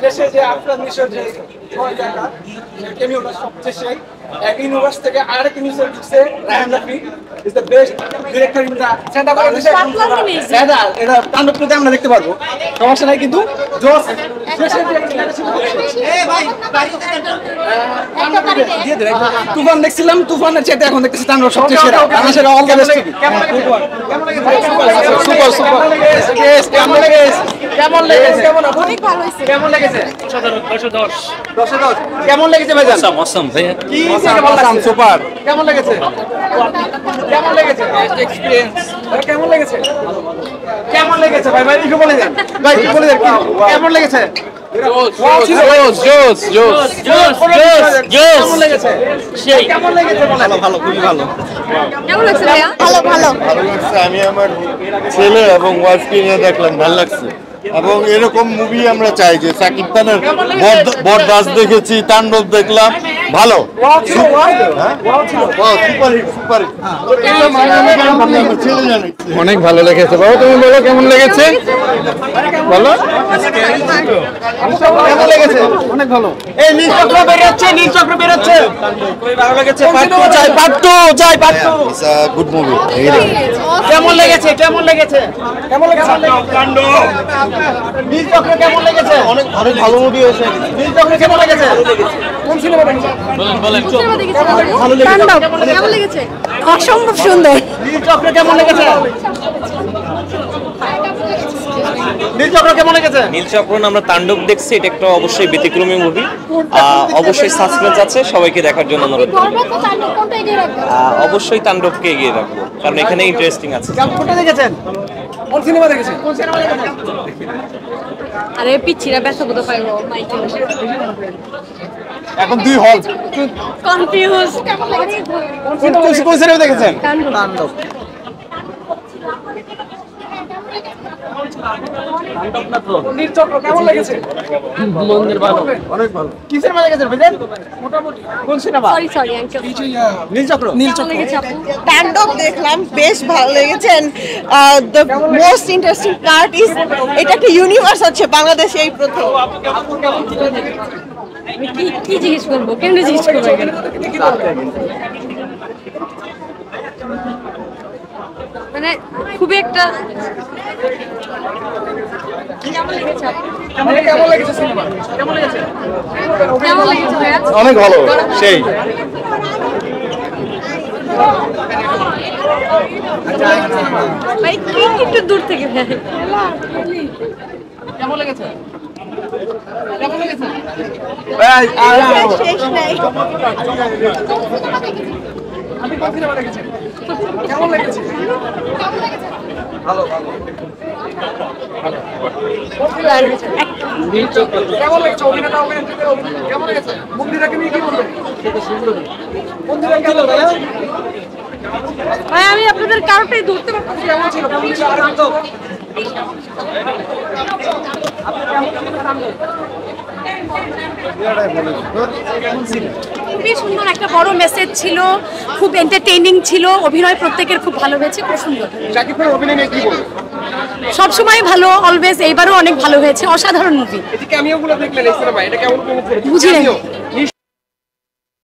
শেষে যে আপনার নিশ্চয় যে ছয় জায়গা কেমিওটা সবচেয়ে সেই এক ইউনিভার্স থেকে আরেক ইউনিভার্সে ঢুকছে Raihan Rafi is the best director in the centre এটা এটা তাণ্ডবটাতে আমরা দেখতে পারবো সমস্যা নাই কিন্তু জোস শেষে যে তুফান দেখছিলাম তুফানের চেয়ে এখন দেখতেছি তাণ্ডব সবচেয়ে সেরা আমার সেরা all the best super super কেমন লেগেছে কেমন লেগেছে অনেক ভালো হয়েছে কেমন লেগেছে 10/10 কেমন লেগেছে ভাইজান অসম ভাইয়া কি অসম সুপার কেমন লেগেছে কেমন লেগেছে বেস্ট এক্সপেরিয়েন্স কেমন লেগেছে কেমন লেগেছে ভাই ভাই একটু বলে দেন ভাই একটু বলে দেন কেমন লেগেছে জোস কেমন লেগেছে সেই কেমন লেগেছে ভালো ভালো খুবই ভালো কেমন লাগছে ভাইয়া ভালো ভালো ভালো লাগছে আমি আমার ছেলে এবং ওয়াইফকে নিয়ে দেখলাম ভালো লাগছে এবং এরকম মুভি আমরা চাই যে সাকিব খানের বরদাস দেখেছি তাণ্ডব দেখলাম ভালো অনেক ভালো লেগেছে বাবা তুমি বলো কেমন লেগেছে বলো কেমন লেগেছে অনেক ভালো এই নীল চক্র বেরোচ্ছে খুবই ভালো লেগেছে পার্ট 2 চাই part 2 it's a good movie কেমন লেগেছে কাণ্ড নীল চক্র কেমন লেগেছে অনেক ভালো মুভি হয়েছে নীল চক্র কেমন লেগেছে কোন সিনেমা দেখেছেন বলেন ভালো লেগেছে কেমন লেগেছে অসম্ভব সুন্দর নীল চক্র কেমন লেগেছে নীলচক্রন আমরা তাণ্ডব দেখছি এটা একটা অবশ্যই ব্যতিক্রমী মুভি অবশ্যই সাসপেন্স আছে সবাইকে দেখার জন্য অনুরোধ অবশ্যই তাণ্ডবকে এগিয়ে রাখবো কারণ এখানে ইন্টারেস্টিং আছে কোনটা দেখেছেন কোন সিনেমা দেখেছেন আরে পিচ্ছিরা ব্যস্ত কোথাও পাইবো মাইকে এখন দুই হল কনফিউজ কোন সিনেমা দেখেছেন তাণ্ডব নীলচক্র কেমন লেগেছে অনেক ভালো কি সিনেমা দেখেছেন ভাইজান মোটামুটি কোন সিনেমা সরি আঙ্কেল নীলচক্র লেগেছে আপু তাণ্ডব দেখলাম বেশ ভালো লেগেছে the most interesting part is এটা একটা ইউনিভার্স আছে বাংলাদেশে এই প্রথম কি জিজ্ঞেস করবো কেমনে জিজ্ঞেস করবো মানে খুবই একটা কেমন লেগেছে সিনেমা কেমন লেগেছে ভাইয়া অনেক ভালো সেই ভাই একটু দূর থেকে ভাই কেমন লেগেছে শেষ নাই আপনি কোন সিনেমা দেখেছেন কেমন লেগেছে ভালো কেমন লেগেছে অভিনেতা কেমন লেগেছে মুক্তিটাকে নিয়ে কি বলবেন মুক্তিটা কেমন ভাই আমি আপনাদের কারোটাই ধরতে পারছি কেমন ছিল খুবই সুন্দর একটা বড় মেসেজ ছিল খুব এন্টারটেইনিং ছিল অভিনয় প্রত্যেকের খুব ভালো হয়েছে খুব সুন্দর শাকিব খানের অভিনয় নিয়ে কি বলবেন সবসময় ভালো অলওয়েজ এইবারও অনেক ভালো হয়েছে অসাধারণ মুভি এই যে ক্যামিওগুলো দেখলেন এই সিনেমায় এটা কেমন বুঝি নাই